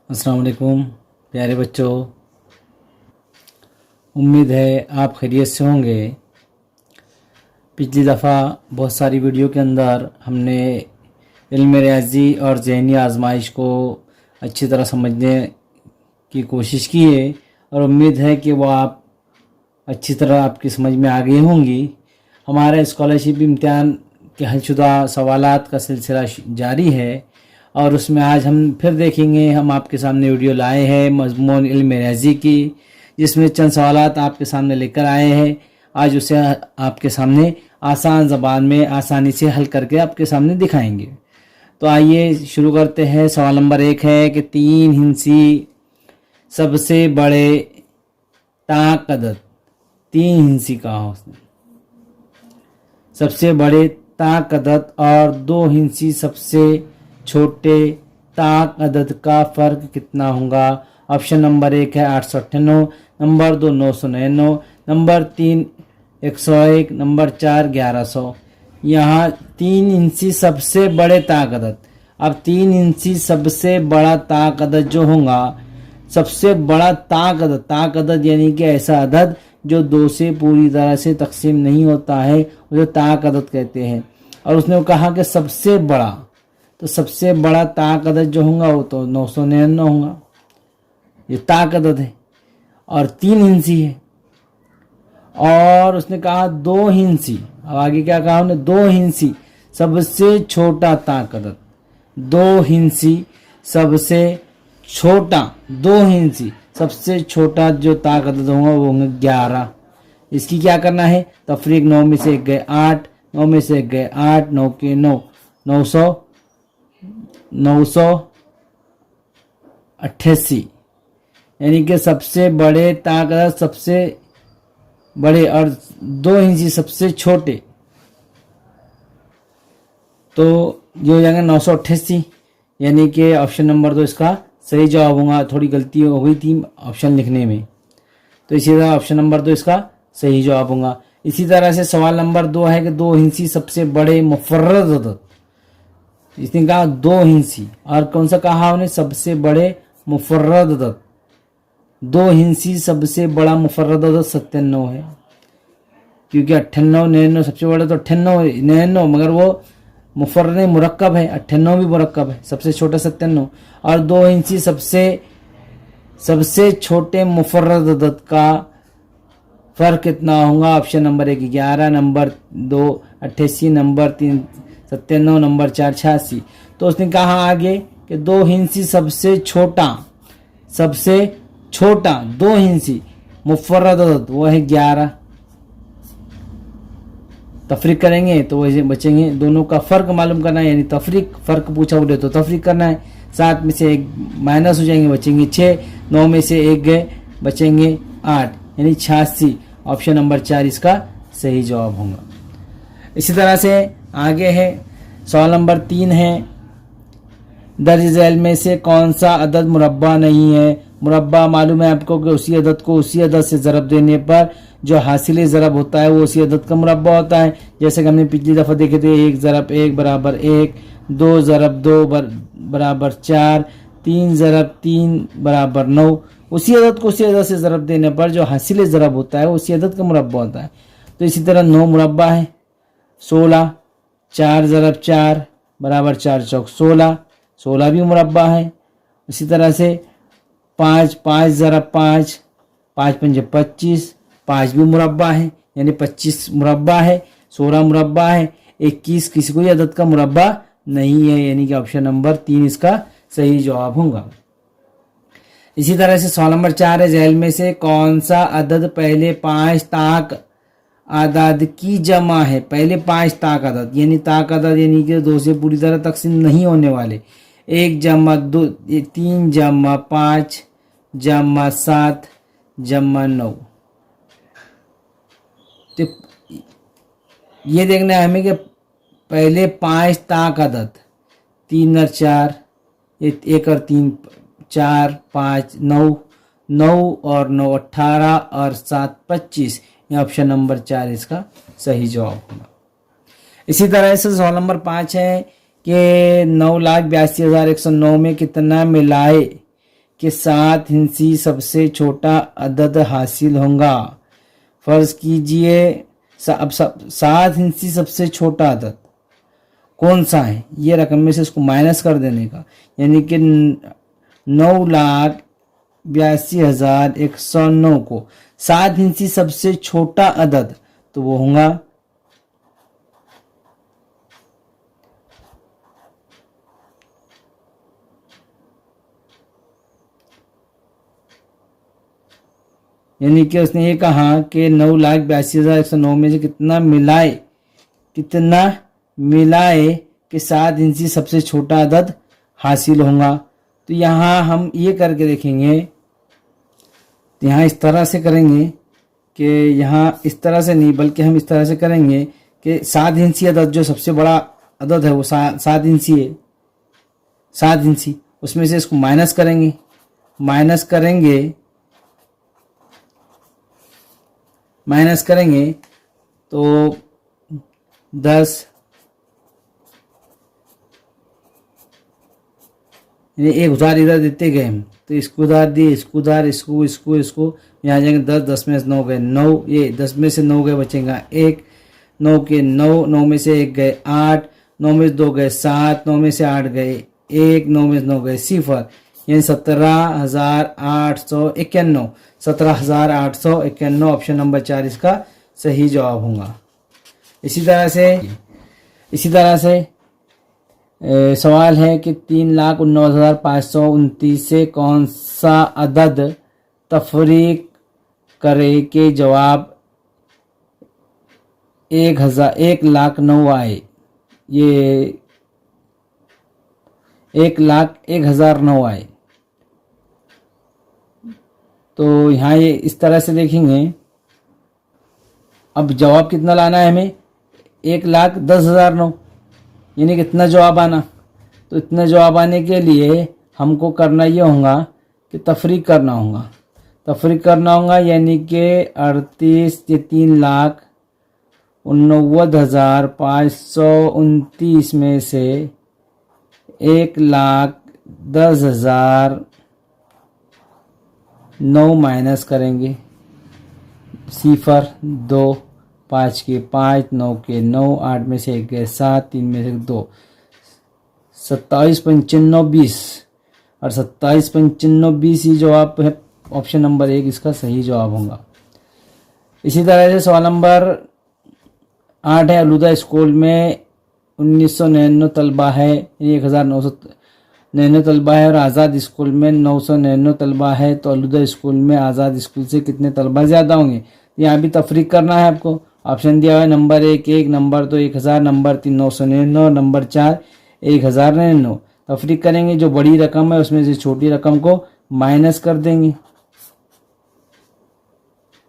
अस्सलाम वालेकुम प्यारे बच्चों, उम्मीद है आप खैरियत से होंगे। पिछली दफ़ा बहुत सारी वीडियो के अंदर हमने इल्म रियाज़ी और ज़हनी आजमाइश को अच्छी तरह समझने की कोशिश की है और उम्मीद है कि वो आप अच्छी तरह आपकी समझ में आ गई होंगी। हमारा स्कॉलरशिप इम्तिहान के हलशुदा सवालात का सिलसिला जारी है और उसमें आज हम फिर देखेंगे। हम आपके सामने वीडियो लाए हैं मज़मून इल्म रियाज़ी की, जिसमें चंद सवालात आपके सामने लेकर आए हैं। आज उसे आपके सामने आसान ज़बान में आसानी से हल करके आपके सामने दिखाएंगे। तो आइए शुरू करते हैं। सवाल नंबर 1 है कि 3 हिंसी सबसे बड़े ताक अदद। 3 हिंसी कहा उसने, सबसे बड़े ताक अदद और 2 हिंसी सबसे छोटे ताक अदद का फ़र्क कितना होगा। ऑप्शन नंबर 1 है 898, नंबर 2 999, नंबर 3 101, नंबर 4 1100। यहाँ 3 इंची सबसे बड़े ताक अदद। अब 3 इंची सबसे बड़ा ताक अदद जो होगा, सबसे बड़ा ताक अदद यानी कि ऐसा अदद जो 2 से पूरी तरह से तकसीम नहीं होता है, उसे ताक अदद कहते हैं। और उसने कहा कि सबसे बड़ा, तो सबसे बड़ा ताक अदद जो होगा वो तो 999 होगा। ये ताक अदद है और 3 हिंसी है। और उसने कहा 2 हिंसी, अब आगे क्या कहा उन्होंने, 2 हिंसी सबसे छोटा ताक अदद। 2 हिंसी सबसे छोटा, 2 हिंसी सबसे छोटा जो ताक अदद होगा वो होंगे 11। इसकी क्या करना है, तफरीक 9 में से 1 गए 8, 9 में से 1 गए 8, 9 के 9, 988, यानी कि सबसे बड़े ताक अदद सबसे बड़े और 2 इंची सबसे छोटे, तो ये हो जाएगा 988, यानी कि ऑप्शन नंबर 2 इसका सही जवाब होगा। थोड़ी गलती हो गई थी ऑप्शन लिखने में, तो इसी तरह ऑप्शन नंबर 2 इसका सही जवाब होगा। इसी तरह से सवाल नंबर 2 है कि 2 हिंसी सबसे बड़े मुफर्रद अदद। इसने कहा 2 हिंसी, और कौन सा कहा उन्हें, सबसे बड़े मुफर्रद अदद। 2 हिंसी सबसे बड़ा मुफर्रद अदद 97 है, क्योंकि 98 99 सबसे बड़ा तो 98 99, मगर वो मुफर्रद मुरक्कब है, 98 भी मुरक्कब है, सबसे छोटा 97। और 2 हिंसी सबसे छोटे मुफर्रद अदद का फ़र्क कितना होगा। Option number 1 11, number 2 88, number 3 97, number 4 86। तो उसने कहा आगे कि 2 हिंसी सबसे छोटा 2 हिंसी मुफर्रद अदद वो है 11। तफरीक करेंगे तो वैसे बचेंगे, दोनों का फ़र्क मालूम करना है, यानी तफरीक फ़र्क पूछा बोले तो तफरीक करना है। 7 में से 1 माइनस हो जाएंगे, बचेंगे 6, 9 में से 1 गए बचेंगे 8, यानी 86। ऑप्शन नंबर 4 इसका सही जवाब होगा। इसी तरह से आगे है सवाल नंबर 3 है, दर्ज झैल में से कौन सा अदद मुरब्बा नहीं है। मुरब्बा मालूम है आपको कि उसी अदद को उसी अदद से ज़रब देने पर जो हासिल ज़रब होता है वो उसी अदद का मुरब्बा होता है। जैसे कि हमने पिछली दफ़ा देखे थे, 1 ज़रब 1 बराबर 1, 2 ज़रब 2 बराबर 4, 3 ज़रब 3 बराबर 9। उसी अदद को उसी अदद से ज़रब देने पर जो हासिल ज़रब होता है उसी अदद का मुरब्बा होता है। तो इसी तरह 9 मुरब्बा है। 16, 4 ज़रब 4 बराबर 4 चौक 16, 16 भी मुरब्बा है। इसी तरह से 5 ज़रब 5 5 पंजे 25, 5 भी मुरब्बा है, यानी 25 मुरब्बा है। 16 मुरब्बा है। 21 किसी कोई अदद का मुरब्बा नहीं है, यानी कि ऑप्शन नंबर 3 इसका सही जवाब होगा। इसी तरह से सवाल नंबर 4 है, झैल में से कौन सा अदद पहले 5 ताक आदाद की जमा है। पहले 5 ताक अदद, यानी ताक अदद यानी कि 2 से पूरी तरह तकसीम नहीं होने वाले। 1 जमा 2, 3 जमा 5 जमा 7 जमा 9। तो ये देखना है हमें कि पहले 5 ताक अदद, 3 और 4, 1 और 3 4 5 9, 9 और 9 18 और 7 25। ये ऑप्शन नंबर 4 इसका सही जवाब होगा। इसी तरह से सवाल नंबर 5 है कि 9,82,109 में कितना मिलाए कि 7 हिंसी सबसे छोटा अदद हासिल होगा। फर्ज कीजिए अब 7 हिंसी सबसे छोटा अदद कौन सा है, ये रकम में से इसको माइनस कर देने का, यानी कि 9,82,109 को 7 हिंसी सबसे छोटा अदद तो वो होगा यानी कि उसने ये कहा कि 9,82,109 में से कितना मिलाए कि 7 इंची सबसे छोटा अदद हासिल होगा। तो यहाँ हम ये करके देखेंगे, तो यहाँ इस तरह से करेंगे कि यहाँ इस तरह से नहीं बल्कि हम इस तरह से करेंगे कि 7 इंची अदद जो सबसे बड़ा अदद है वो 7 इंची है, 7 इंची, उसमें से इसको माइनस करेंगे तो 10 यानी 1,000 इधर देते गए हम, तो इसको उधार दिए, इसको उधार, इसको यहाँ जाएंगे 10, 10 में से 9 गए 9, ये 10 में से 9 गए बचेगा 1, 9 के 9, 9 में से 1 गए 8, 9 में से 2 गए 7, 9 में से 8 गए 1, 9 में से 9 गए 0, यानी 17,891, 17,891 ऑप्शन नंबर 4 इसका सही जवाब होगा। इसी तरह से सवाल है कि 3,19,529 से कौन सा अदद तफरीक करे के जवाब 1,09 आए। ये 1,01,009 आए। तो यहाँ ये इस तरह से देखेंगे, अब जवाब कितना लाना है हमें, 1,10,009, यानी कितना जवाब आना। तो इतना जवाब आने के लिए हमको करना ये होगा कि तफरीक करना होगा, यानी कि 38 ये 3,89,529 में से 1,10,009 माइनस करेंगे। 0, 2, 5 के 5, 9 के 9, 8 में से 1 गए 7, 3 में से 2, 27, 95, 20 और 27, 95, 20 ही जवाब है। ऑप्शन नंबर 1 इसका सही जवाब होगा। इसी तरह से सवाल नंबर 8 है, आलूदा स्कूल में 1999 तलबा है, 1,999 तलबा है और आज़ाद स्कूल में 999 तलबा है, तो आलूदा स्कूल में आज़ाद स्कूल से कितने तलबा ज़्यादा होंगे। यहाँ भी तफरीक करना है आपको। ऑप्शन दिया हुआ है नंबर 1 1, नंबर 2 1,000, नंबर 3 999, नंबर 4 1,099। तफरीक करेंगे, जो बड़ी रकम है उसमें से छोटी रकम को माइनस कर देंगे।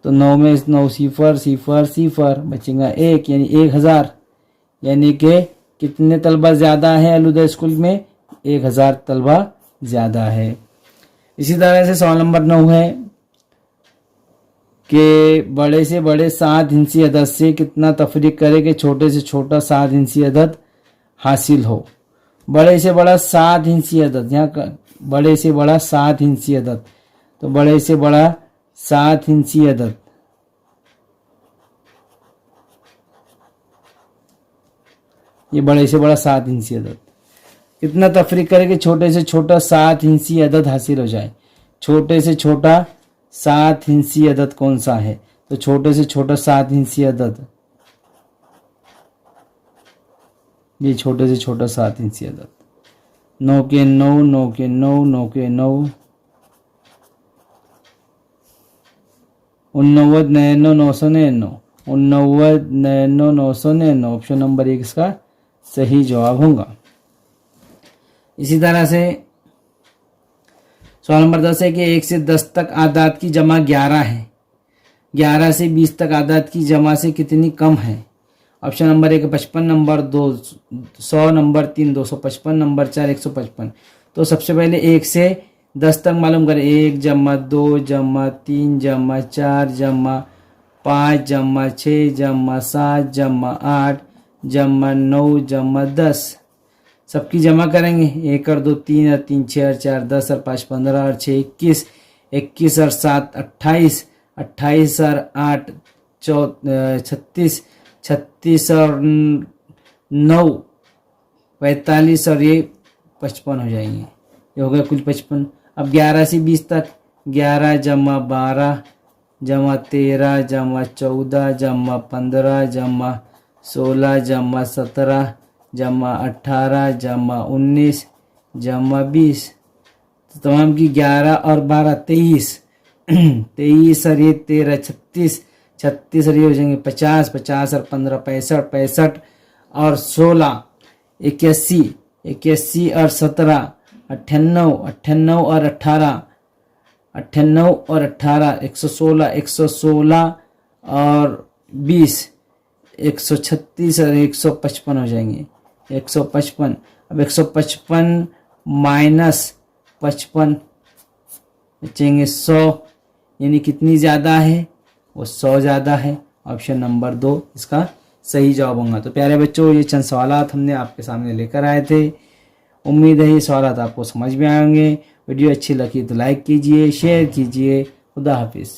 तो 9 में 9 0 0 0 बचेगा 1, यानी 1,000, यानी कि कितने तलबा ज़्यादा है आलूदा स्कूल में, 1,000 तलबा ज़्यादा है। इसी तरह से सवाल नंबर 9 है कि बड़े से बड़े 7 इंची अदद से कितना तफरीक करे कि छोटे से छोटा 7 इंची अदद हासिल हो। बड़े से बड़ा 7 इंची अदद, यहाँ बड़े से बड़ा 7 इंची अदद, तो बड़े से बड़ा 7 इंची अदद, ये बड़े से बड़ा 7 इंची अदद कितना तफरीक करे कि छोटे से छोटा 7 इंची अदद हासिल हो जाए। छोटे से छोटा 7 इंची अदद कौन सा है, तो छोटे से छोटा 7 इंची अदद, ये छोटे से छोटा 7 इंची अदद, 9 के 9, 9 के 9, 9 के 9, 89, 999, 89, 999, ऑप्शन नंबर 1 इसका सही जवाब होगा। इसी तरह से सवाल नंबर 10 है कि 1 से 10 तक आदाद की जमा 11 है, 11 से 20 तक आदाद की जमा से कितनी कम है। Option number 1 55, number 2 100, number 3 255, number 4 155। तो सबसे पहले 1 से 10 तक मालूम करें। 1 जमा 2 जमा 3 जमा 4 जमा 5 जमा 6 जमा 7 जमा 8 जमा 9 जमा 10। सबकी जमा करेंगे। 1 और 2 3 और 3 6 और 4 10 और 5 15 और 6 21, 21 और 7 28, 28 और 8 36, 36 और 9 45 और ये 55 हो जाएंगे। ये हो गया कुल 55। अब 11 से 20 तक 11 जमा 12 जमा 13 जमा 14 जमा 15 जमा 16 जमा 17 जमा 18 जमा 19 जमा 20, तो तमाम की 11 और 12 23, 23 और ये 13 36, 36 और ये हो जाएंगे 50, 50 और 15 65, 65 और 16 81, 81 और 17 98, 98 और 18, 98 और 18 116, 116 और 20 136 और 155 हो जाएंगे। 155। अब 155 माइनस 55 बचेंगे 100, यानी कितनी ज़्यादा है? वो 100 ज़्यादा है। ऑप्शन नंबर 2 इसका सही जवाब होगा। तो प्यारे बच्चों, ये चंद सवालात हमने आपके सामने लेकर आए थे। उम्मीद है ये सवालात आपको समझ में आएंगे। वीडियो अच्छी लगी तो लाइक कीजिए, शेयर कीजिए। खुदा हाफिज़।